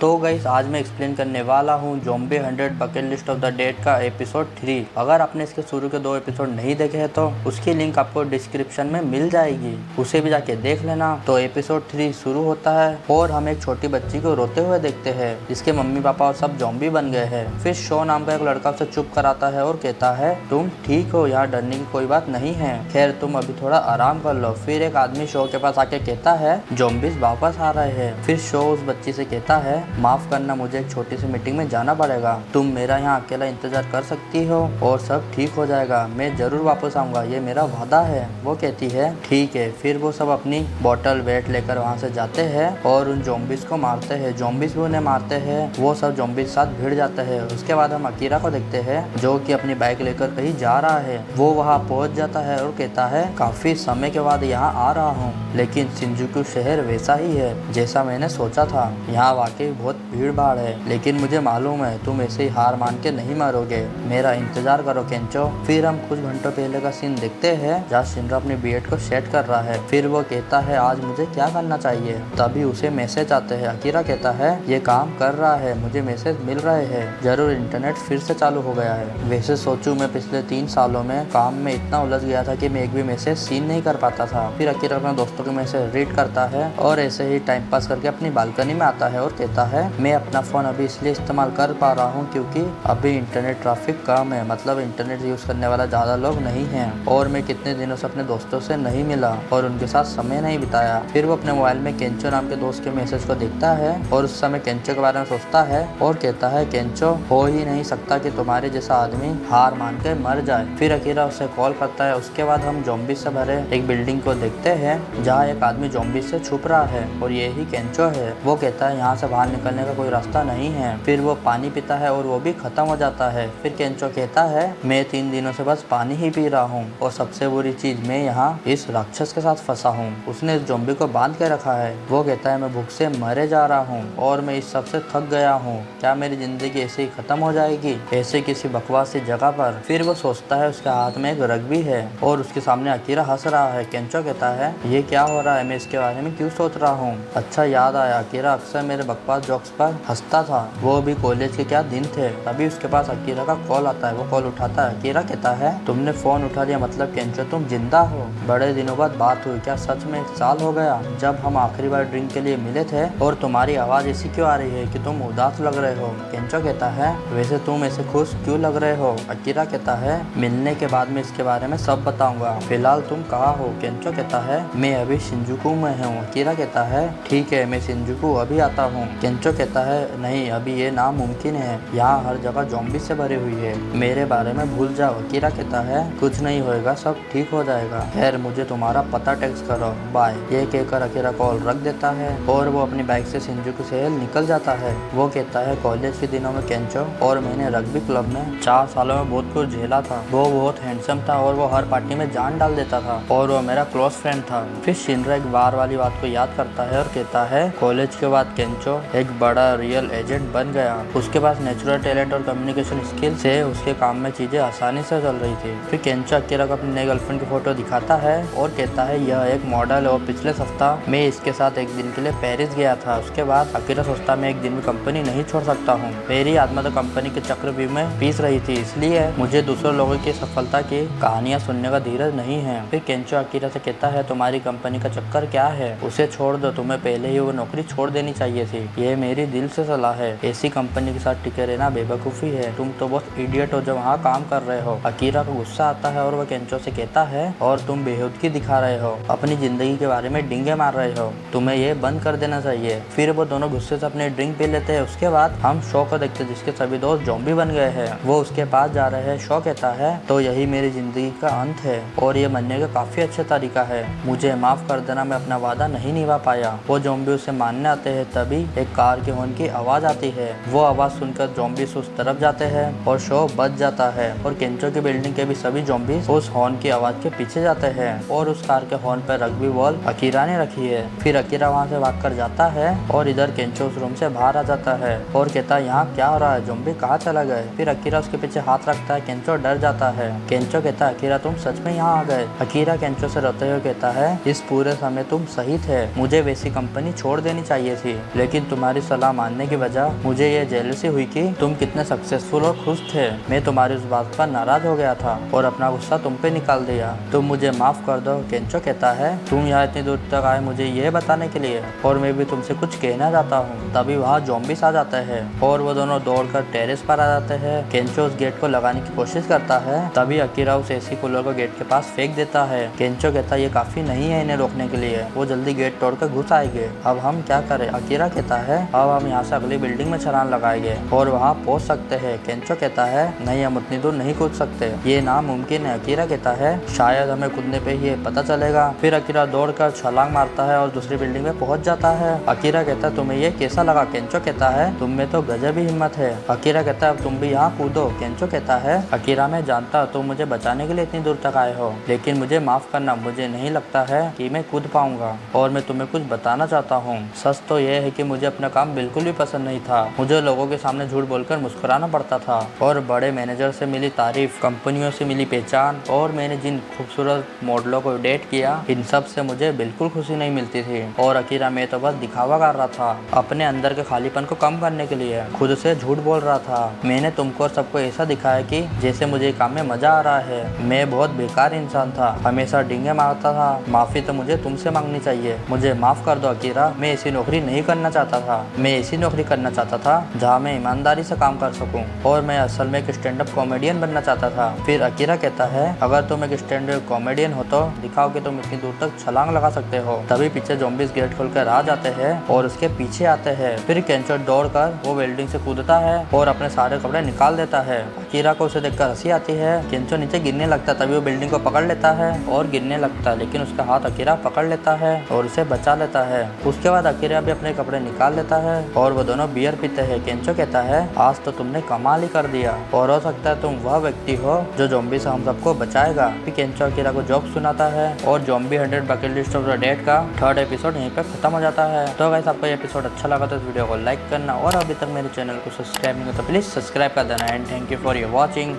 तो गाइस आज मैं एक्सप्लेन करने वाला हूँ zombie 100 bucket list of the dead का एपिसोड 3। अगर आपने इसके शुरू के 2 एपिसोड नहीं देखे हैं तो उसकी लिंक आपको डिस्क्रिप्शन में मिल जाएगी, उसे भी जाके देख लेना। तो एपिसोड 3 शुरू होता है और हम एक छोटी बच्ची को रोते हुए देखते हैं जिसके मम्मी पापा और सब ज़ॉम्बी बन गए हैं। फिर शो नाम का एक लड़का उसे चुप कराता है और कहता है तुम ठीक हो, यहाँ डरने की कोई बात नहीं है, खैर तुम अभी थोड़ा आराम कर लो। फिर एक आदमी शो के पास आके कहता है ज़ॉम्बीज़ वापस आ रहे हैं। फिर शो उस बच्ची से कहता है माफ करना, मुझे एक छोटी सी मीटिंग में जाना पड़ेगा, तुम मेरा यहाँ अकेला इंतजार कर सकती हो और सब ठीक हो जाएगा, मैं जरूर वापस आऊंगा, ये मेरा वादा है। वो कहती है ठीक है। फिर वो सब अपनी बोतल बैट लेकर वहाँ से जाते हैं और उन ज़ॉम्बीज़ को मारते हैं। ज़ॉम्बीज़ भी उन्हें मारते हैं, वो सब ज़ॉम्बीज़ साथ भिड़ जाते हैं। उसके बाद हम अकीरा को देखते हैं जो कि अपनी बाइक लेकर कहीं जा रहा है। वो वहाँ पहुँच जाता है और कहता है काफी समय के बाद यहाँ आ रहा हूँ, लेकिन शिंजुकू शहर वैसा ही है जैसा मैंने सोचा था, यहाँ वाकई बहुत भीड़ भाड़ है, लेकिन मुझे मालूम है तुम ऐसे ही हार मान के नहीं मरोगे, मेरा इंतजार करो केंचो। फिर हम कुछ घंटों पहले का सीन देखते हैं जहाँ शिनरो अपनी बीएड को सेट कर रहा है। फिर वो कहता है आज मुझे क्या करना चाहिए, तभी उसे मैसेज आते हैं। अकीरा कहता है ये काम कर रहा है, मुझे मैसेज मिल रहे हैं, जरूर इंटरनेट फिर से चालू हो गया है। वैसे सोचूं मैं पिछले 3 सालों में काम में इतना उलझ गया था कि मैं एक भी मैसेज सीन नहीं कर पाता था। फिर अकीरा अपने दोस्तों के मैसेज रीड करता है और ऐसे ही टाइम पास करके अपनी बालकनी में आता है और कहता है मैं अपना फोन अभी इसलिए इस्तेमाल कर पा रहा हूँ क्योंकि अभी इंटरनेट ट्रैफिक कम है, मतलब इंटरनेट यूज करने वाला ज्यादा लोग नहीं हैं और मैं कितने दिनों से अपने दोस्तों से नहीं मिला और उनके साथ समय नहीं बिताया। फिर वो अपने मोबाइल में केंचो नाम के दोस्त के मैसेज को देखता है और उस समय केंचो के बारे में सोचता है और कहता है केंचो हो ही नहीं सकता कि तुम्हारे जैसा आदमी हार मान के मर जाए। फिर अकीरा उसे कॉल करता है। उसके बाद हम ज़ॉम्बी से भरे एक बिल्डिंग को देखते हैं जहाँ एक आदमी ज़ॉम्बी से छुप रहा है और ये ही केंचो है। वो कहता है यहाँ से बाहर निकलने का कोई रास्ता नहीं है। फिर वो पानी पीता है और वो भी खत्म हो जाता है। फिर केंचो कहता है मैं 3 दिनों से बस पानी ही पी रहा हूँ और सबसे बुरी चीज मैं यहाँ इस राक्षस के साथ फंसा हूँ, उसने इस ज़ॉम्बी को बांध के रखा है। वो कहता है मैं भूख से मरे जा रहा हूँ और मैं इस सब से थक गया हूँ, क्या मेरी जिंदगी ऐसे ही खत्म हो जाएगी ऐसे किसी बकवास सी जगह पर। फिर वो सोचता है उसके हाथ में एक रग्बी है और उसके सामने अकीरा हंस रहा है। केंचो कहता है ये क्या हो रहा है, मैं इसके बारे में क्यों सोच रहा हूँ। अच्छा याद आया, अकीरा अक्सर मेरे बकवास जोक्स पर हंसता था, वो भी कॉलेज के क्या दिन थे। तभी उसके पास अकीरा का कॉल आता है। वो कॉल उठाता है। अकीरा कहता है तुमने फोन उठा लिया, मतलब केंचो तुम जिंदा हो, बड़े दिनों बाद बात हुई, क्या सच में 1 साल हो गया जब हम आखिरी बार ड्रिंक के लिए मिले थे और तुम्हारी आवाज ऐसी क्यों आ रही है कि तुम उदास लग रहे हो। केंचो कहता है वैसे तुम ऐसे खुश क्यों लग रहे हो। अकीरा कहता है मिलने के बाद में इसके बारे में सब बताऊंगा, फिलहाल तुम कहाँ हो। केंचो कहता है मैं अभी शिंजुकू में हूँ। अकीरा कहता है ठीक है, मैं शिंजुकू अभी आता हूँ। केंचो कहता है नहीं, अभी ये नामुमकिन है, यहाँ हर जगह ज़ॉम्बी से भरी हुई है, मेरे बारे में भूल जाओ। अकीरा कहता है कुछ नहीं होएगा, सब ठीक हो जाएगा, खैर मुझे तुम्हारा पता टेक्स्ट करो, बाय। ये कहकर अकीरा कॉल रख देता है और वो अपनी बाइक से शिंजुकू शहर निकल जाता है। वो कहता है कॉलेज के दिनों में केंचो और मैंने रग्बी क्लब में 4 सालों में बहुत कुछ झेला था, वो बहुत हैंडसम था और वो हर पार्टी में जान डाल देता था और वो मेरा क्लोज फ्रेंड था। फिर शिनरो एक बार वाली बात को याद करता है और कहता है कॉलेज के बाद केंचो एक बड़ा रियल एजेंट बन गया, उसके पास नेचुरल टैलेंट और कम्युनिकेशन स्किल से उसके काम में चीजें आसानी से चल रही थी। फिर केंचो अकीरा को अपनी नई गर्लफ्रेंड की फोटो दिखाता है और कहता है यह एक मॉडल है और पिछले सप्ताह मैं इसके साथ एक दिन के लिए पेरिस गया था। उसके बाद अकीरा सोचता मैं एक दिन भी कंपनी नहीं छोड़ सकता हूँ, मेरी आत्मा तो कंपनी के चक्रव्यूह में पीस रही थी, इसलिए मुझे दूसरे लोगों की सफलता की कहानियां सुनने का धीरज नहीं है। फिर केंचो अकीरा से कहता है तुम्हारी कंपनी का चक्कर क्या है, उसे छोड़ दो, तुम्हें पहले ही वो नौकरी छोड़ देनी चाहिए थी, ये मेरी दिल से सलाह है, ऐसी कंपनी के साथ टिके रहना बेवकूफ़ी है, तुम तो बहुत इडियट हो जो वहाँ काम कर रहे हो। अकीरा को गुस्सा आता है और वह केंचो से कहता है और तुम बेहूदगी दिखा रहे हो, अपनी जिंदगी के बारे में डिंगे मार रहे हो, तुम्हें ये बंद कर देना चाहिए। फिर वो दोनों गुस्से से अपने ड्रिंक पी लेते हैं। उसके बाद हम शो को देखते हैं जिसके सभी दोस्त ज़ॉम्बी बन गए हैं। वो उसके पास जा रहे हैं। शो कहता है तो यही मेरी जिंदगी का अंत है और ये मरने का काफी अच्छा तरीका है, मुझे माफ कर देना, मैं अपना वादा नहीं निभा पाया। वो ज़ॉम्बी उसे मारने आते हैं, तभी एक कार के हॉर्न की आवाज आती है। वो आवाज सुनकर ज़ॉम्बीज़ उस तरफ जाते हैं और शो बच जाता है और केंचो की बिल्डिंग के भी सभी ज़ॉम्बीज़ उस हॉर्न की आवाज के पीछे जाते हैं और उस कार के हॉर्न पर रग्बी बॉल अकीरा ने रखी है। फिर अकीरा वहाँ से भागकर जाता है और इधर केंचो उस रूम से बाहर आ जाता है और कहता है यहाँ क्या हो रहा है, ज़ॉम्बी कहाँ चला गए। फिर अकीरा उसके पीछे हाथ रखता है। केंचो डर जाता है। केंचो कहता है अकीरा तुम सच में यहाँ आ गए। अकीरा केंचो से रोते हुए कहता है इस पूरे समय तुम सही थे, मुझे वैसी कंपनी छोड़ देनी चाहिए थी, लेकिन तुम्हारी तुम्हारी सलाह मानने की वजह मुझे ये जेलसी हुई कि तुम कितने सक्सेसफुल और खुश थे। मैं तुम्हारी उस बात पर नाराज हो गया था और अपना गुस्सा तुम पे निकाल दिया। तुम मुझे माफ कर दो। केंचो कहता है तुम यहाँ इतनी दूर तक आए मुझे ये बताने के लिए और मैं भी तुमसे कुछ कहना चाहता हूँ। तभी वहाँ ज़ॉम्बीज़ आ जाते हैं और वो दोनों दौड़कर टेरेस पर आ जाते हैं। केंचो उस गेट को लगाने की कोशिश करता है, तभी अकीरा उस एसी कूलर को गेट के पास फेंक देता है। केंचो कहता है ये काफी नहीं है इन्हें रोकने के लिए, वो जल्दी गेट तोड़कर घुस आएंगे। अब हम क्या करें? अकीरा कहता है अब हम यहाँ से अगली बिल्डिंग में छलांग लगाएंगे और वहाँ पहुँच सकते हैं। केंचो कहता है नहीं, हम उतनी दूर नहीं कूद सकते, ये नामुमकिन है। अकीरा कहता है शायद हमें कूदने पे ही पता चलेगा। फिर अकीरा दौड़कर छलांग मारता है और दूसरी बिल्डिंग में पहुंच जाता है। अकीरा कहता है तुम्हें ये कैसा लगा? केंचो कहता है तुम में तो गजब ही हिम्मत है। अकीरा कहता है अब तुम भी यहाँ कूदो। केंचो कहता है अकीरा मैं जानता तुम मुझे बचाने के लिए इतनी दूर तक आए हो, लेकिन मुझे माफ करना, मुझे नहीं लगता है कि मैं कूद पाऊंगा। और मैं तुम्हें कुछ बताना चाहता हूँ, सच तो यह है कि मुझे अपना काम बिल्कुल भी पसंद नहीं था। मुझे लोगों के सामने झूठ बोलकर मुस्कुराना पड़ता था और बड़े मैनेजर से मिली तारीफ, कंपनियों से मिली पहचान और मैंने जिन खूबसूरत मॉडलों को डेट किया, इन सब से मुझे बिल्कुल खुशी नहीं मिलती थी। और अकीरा मैं तो बस दिखावा कर रहा था, अपने अंदर के खालीपन को कम करने के लिए खुद से झूठ बोल रहा था। मैंने तुमको और सबको ऐसा दिखाया कि जैसे मुझे काम में मजा आ रहा है। मैं बहुत बेकार इंसान था, हमेशा डींगे मारता था। माफी तो मुझे तुमसे मांगनी चाहिए, मुझे माफ कर दो अकीरा। मैं ऐसी नौकरी नहीं करना चाहता था, मैं ऐसी नौकरी करना चाहता था जहाँ मैं ईमानदारी से काम कर सकूं और मैं असल में एक स्टैंड अप कॉमेडियन बनना चाहता था। फिर अकीरा कहता है अगर तुम एक स्टैंड अप कॉमेडियन हो तो दिखाओ कि तुम इतनी दूर तक छलांग लगा सकते हो। तभी पीछे ज़ॉम्बीज़ गेट खोलकर आ जाते हैं और उसके पीछे आते हैं। फिर केंचो दौड़कर वो बिल्डिंग से कूदता है और अपने सारे कपड़े निकाल देता है। अकीरा को उसे देखकर हंसी आती है। केंचो नीचे गिरने लगता है, तभी वो बिल्डिंग को पकड़ लेता है और गिरने लगता है, लेकिन उसका हाथ अकीरा पकड़ लेता है और उसे बचा लेता है। उसके बाद अकीरा भी अपने कपड़े निकाल लेता है और वो दोनों बियर पीते हैं। केंचो कहता है आज तो तुमने कमाल ही कर दिया और हो सकता है तुम वह व्यक्ति हो जो ज़ॉम्बी से हम सबको बचाएगा। फिर केंचो अकीरा को जोक सुनाता है और zombie 100 bucket list of the dead का 3rd एपिसोड यहीं पे खत्म हो जाता है। तो गाइस आपको ये एपिसोड अच्छा लगा तो इस वीडियो को लाइक करना और अभी तक मेरे चैनल को सब्सक्राइब नहीं किया तो प्लीज सब्सक्राइब कर देना। And thank you for your watching.